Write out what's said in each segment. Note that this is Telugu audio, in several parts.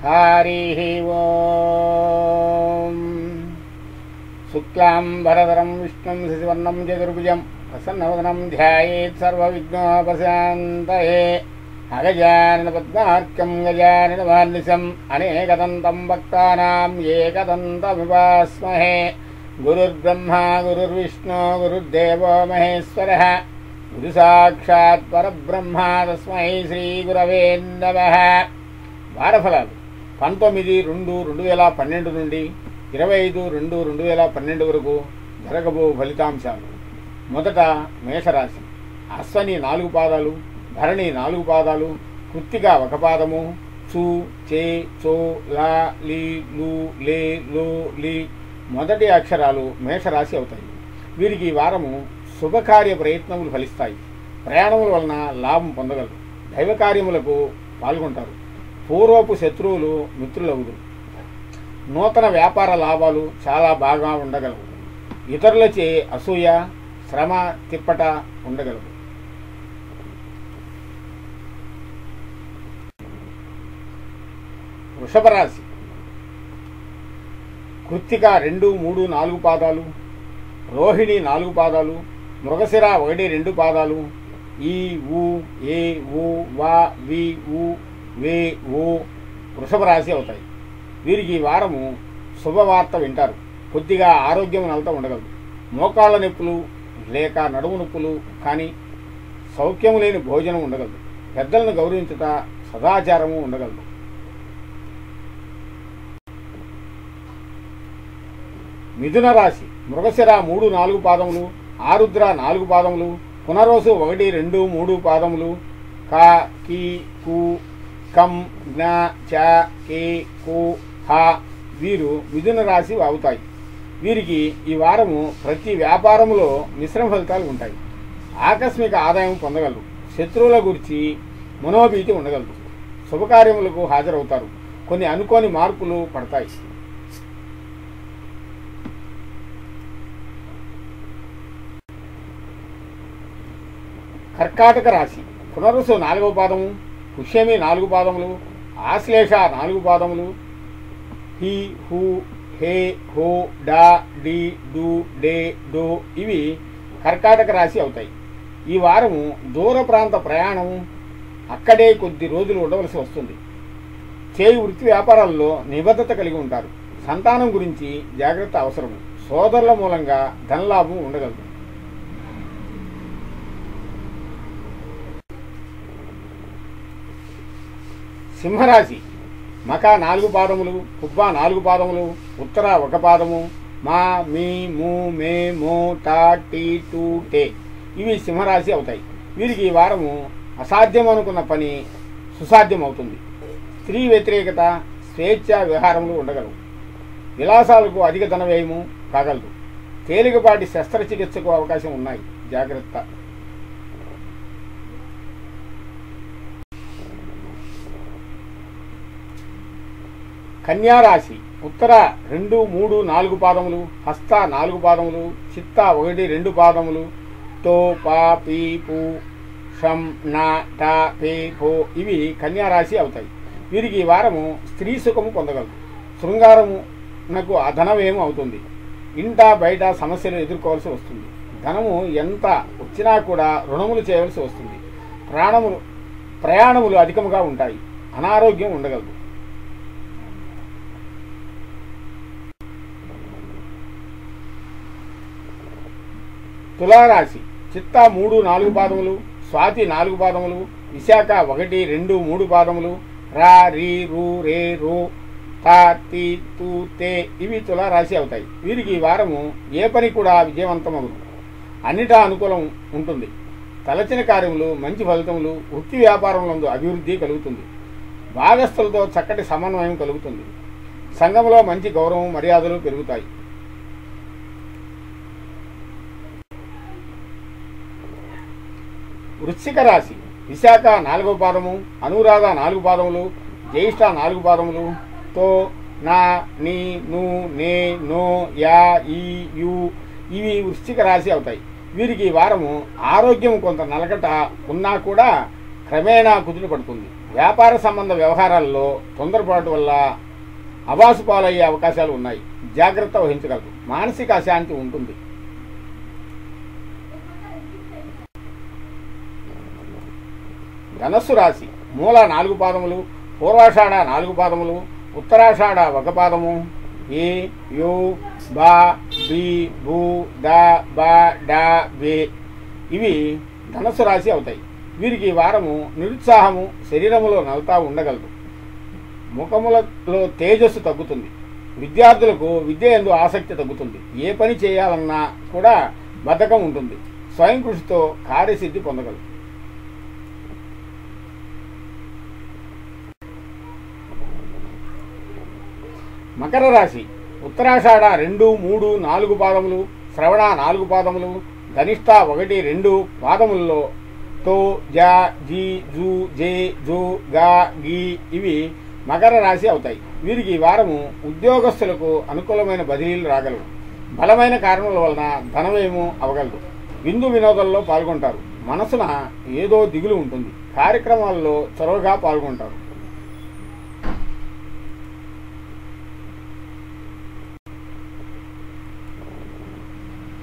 हरिः ओम्। शुक्लाम्बरधरं विष्णुं शशिवर्णं चतुर्भुजं प्रसन्नवदनं ध्यायेत् सर्वविघ्नोपशान्तये। अगजाननपद्मार्कं गजाननमार्निशम् अनेकदन्तं भक्तानां एकदन्तमुपास्महे। गुरुर्ब्रह्मा गुरुर्विष्णु गुरुर्देवो महेश्वरः गुरुसाक्षात् परब्रह्मा तस्मै श्रीगुरवे नमः। వారఫలాలు 19/2/2012 నుండి 25/2/2012 వరకు జరగబో ఫలితాంశాలు. మొదట మేషరాశి. అశ్వని 4 పాదాలు, భరణి 4 పాదాలు, కృత్తిక 1 పాదము, చు చే చో లా లీ లు లే లో లీ మొదటి అక్షరాలు మేషరాశి అవుతాయి. వీరికి ఈ వారము శుభకార్య ప్రయత్నములు ఫలిస్తాయి. ప్రయాణముల వలన లాభం పొందగలరు. దైవ కార్యములకు పాల్గొంటారు. పూర్వపు శత్రువులు మిత్రులవుదురు. నూతన వ్యాపార లాభాలు చాలా బాగా ఉండగలవు. ఇతరులచే అసూయ శ్రమ తిప్పట ఉండగలవు. వృషభ రాశి. కృత్తిక 2, 3, 4 పాదాలు, రోహిణి 4 పాదాలు, మృగశిర 1, 2 పాదాలు, ఈ ఊ ఏ ఊ వా వి ఊ వే ఓ వృషభ రాశి అవుతాయి. వీరికి ఈ వారము శుభవార్త వింటారు. కొద్దిగా ఆరోగ్యం నలత ఉండగలదు. మోకాళ్ళ నొప్పులు లేక నడుము నొప్పులు కానీ సౌఖ్యము లేని భోజనం ఉండగలదు. పెద్దలను గౌరవించుట సదాచారము ఉండగలదు. మిథున రాశి. మృగశిర 3, 4 పాదములు, ఆరుద్ర 4 పాదములు, పునరోసు 1, 2, 3 పాదములు, కా కీ కు కం జ్ఞ చ కే కు హ వీరు మిథున రాశి అవుతాయి. వీరికి ఈ వారము ప్రతి వ్యాపారములో మిశ్రమ ఫలితాలు ఉంటాయి. ఆకస్మిక ఆదాయం పొందగలరు. శత్రువుల గురించి మనోభీతి ఉండగలరు. శుభకార్యములకు హాజరవుతారు. కొన్ని అనుకోని మార్పులు పడతాయి. కర్కాటక రాశి. పునరుసు 4వ పాదము, పుష్యమి 4 పాదములు, ఆశ్లేష 4 పాదములు, హి హు హే హో డా డి డు డే డో ఇవి కర్కాటక రాశి అవుతాయి. ఈ వారము దూర ప్రాంత ప్రయాణము, అక్కడే కొద్ది రోజులు ఉండవలసి వస్తుంది. చేయి వృత్తి వ్యాపారాల్లో నిబద్ధత కలిగి ఉంటారు. సంతానం గురించి జాగ్రత్త అవసరము. సోదరుల మూలంగా ధనలాభం ఉండగలదు. సింహరాశి. మక 4 పాదములు, పుబ్బ 4 పాదములు, ఉత్తర 1 పాదము, మా మీ ము మే మో టా టీ టూ టే ఇవి సింహరాశి అవుతాయి. వీరికి ఈ వారము అసాధ్యం అనుకున్న పని సుసాధ్యం అవుతుంది. స్త్రీ వ్యతిరేకత, స్వేచ్ఛ విహారములు ఉండగలవు. విలాసాలకు అధిక ధన వ్యయము కాగలదు. తేలికపాటి శస్త్రచికిత్సకు అవకాశం ఉన్నాయి. జాగ్రత్త. కన్యారాశి. ఉత్తర 2, 3, 4 పాదములు, హస్త 4 పాదములు, చిత్త 1, 2 పాదములు, తో పా పీ పు షం నా టా పే పో ఇవి కన్యారాశి అవుతాయి. వీరికి ఈ వారము స్త్రీ సుఖము పొందగలరు. శృంగారమునకు అధనవేమం అవుతుంది. ఇంట బయట సమస్యలు ఎదుర్కోవాల్సి వస్తుంది. ధనము ఎంత వచ్చినా కూడా రుణములు చేయవలసి వస్తుంది. ప్రయాణములు అధికముగా ఉంటాయి. అనారోగ్యం ఉండగలదు. తులారాశి. చిత్త 3, 4 పాదములు, స్వాతి 4 పాదములు, విశాఖ 1, 2, 3 పాదములు, రా రీ రు రే రు తా తి తూ తే ఇవి తులారాశి అవుతాయి. వీరికి ఈ వారము ఏ పని కూడా విజయవంతమగును. అన్నిటా అనుకూలం ఉంటుంది. తలచిన కార్యములు మంచి ఫలితములు. వృత్తి వ్యాపారములందు అభివృద్ధి కలుగుతుంది. భాగస్థులతో చక్కటి సమన్వయం కలుగుతుంది. సంఘంలో మంచి గౌరవం మర్యాదలు పెరుగుతాయి. వృశ్చిక రాశి. విశాఖ 4వ పాదము, అనురాధ 4 పాదములు, జ్యేష్ఠ 4 పాదములు, తో నా నీ ను నే నో యా ఈ యు ఇవి వృశ్చిక రాశి అవుతాయి. వీరికి ఈ వారము ఆరోగ్యం కొంత నలకట ఉన్నా కూడా క్రమేణా కుదుట పడుతుంది. వ్యాపార సంబంధ వ్యవహారాల్లో తొందరపాటు వల్ల అబాసు పాలయ్యే అవకాశాలు ఉన్నాయి. జాగ్రత్త వహించగలరు. మానసిక అశాంతి ఉంటుంది. ధనస్సు రాశి మూల 4 పాదములు, పూర్వాషాఢ 4 పాదములు, ఉత్తరాషాఢ 1 పాదము, ఏ యో బా బి బూ ద బ డ వే ఇవి ధనస్సు రాశి అవుతాయి. వీరికి వారము నిరుత్సాహము, శరీరములో నలత ఉండగలదు. ముఖములలో తేజస్సు తగ్గుతుంది. విద్యార్థులకు విద్య యందు ఆసక్తి తగ్గుతుంది. ఏ పని చేయాలన్నా కూడా బద్ధకం ఉంటుంది. స్వయం కృషితో కార్యసిద్ధి పొందగలరు. మకర రాశి ఉత్తరాషాఢ 2, 3, 4 పాదములు, శ్రవణ 4 పాదములు, ధనిష్ట 1, 2 పాదములలో తో జ జీ జూ జే జో గా గీ ఇవి మకర రాశి అవుతాయి. వీరికి ఈ వారము ఉద్యోగస్తులకు అనుకూలమైన బదిలీలు రాగలవు. బలమైన కారణాల వలన ధనమేమో అవగలదు. విందు వినోదాల్లో పాల్గొంటారు. మనసున ఏదో దిగులు ఉంటుంది. కార్యక్రమాల్లో చొరవగా పాల్గొంటారు.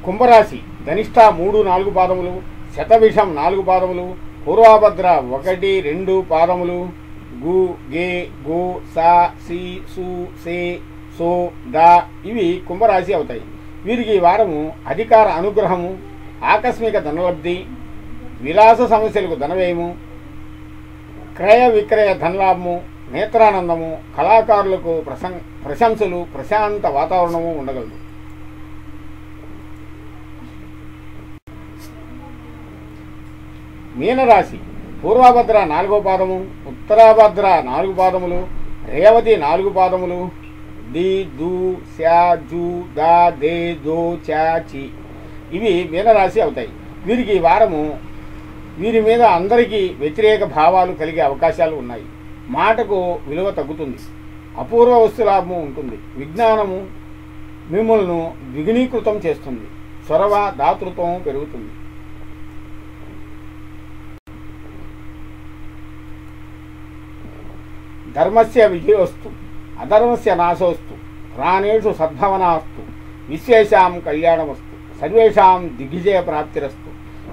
కుంభరాశి ధనిష్ట 3, 4 పాదములు, శతభిషం 4 పాదములు, పూర్వాభద్ర 1, 2 పాదములు, గు గే గో సా సి సు సే సో ద ఇవి కుంభరాశి అవుతాయి. వీరికి ఈ వారము అధికార అనుగ్రహము, ఆకస్మిక ధనలబ్ధి, విలాస సమస్యలకు ధనవ్యయము, క్రయ విక్రయ ధనలాభము, నేత్రానందము, కళాకారులకు ప్రశంసలు, ప్రశాంత వాతావరణము ఉండగలదు. మీనరాశి పూర్వాభద్ర 4 పాదము, ఉత్తరాభద్ర 4 పాదములు, రేవతి 4 పాదములు, ది దు శా జు దా దే దో చా చి ఇవి మీనరాశి అవుతాయి. వీరికి ఈ వారము వీరి మీద అందరికీ వ్యతిరేక భావాలు కలిగే అవకాశాలు ఉన్నాయి. మాటకు విలువ తగ్గుతుంది. అపూర్వ వస్తులాభము ఉంటుంది. విజ్ఞానము మిమ్మల్ని ద్విగుణీకృతం చేస్తుంది. చొరవ, దాతృత్వం పెరుగుతుంది. ధర్మస్య విజయోస్తు, అధర్మస్య నాశోస్తు, ప్రాణేషు సద్భవనాస్తు, విశ్వేషాం కళ్యాణమస్తు, సర్వేషాం దిగ్విజయ ప్రాప్తిరస్తు,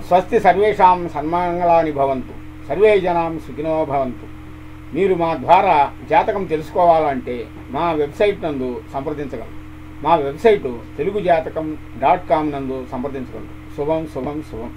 స్వస్తి సర్వేషాం సన్మంగళాని భవంతు, సర్వే జనాం సుఖినో భవంతు. మీరు మా ద్వారా జాతకం తెలుసుకోవాలంటే మా వెబ్సైట్ నందు సంప్రదించగలరు. మా వెబ్సైటు telugujatakam.com నందు సంప్రదించగలరు. శుభం శుభం శుభం.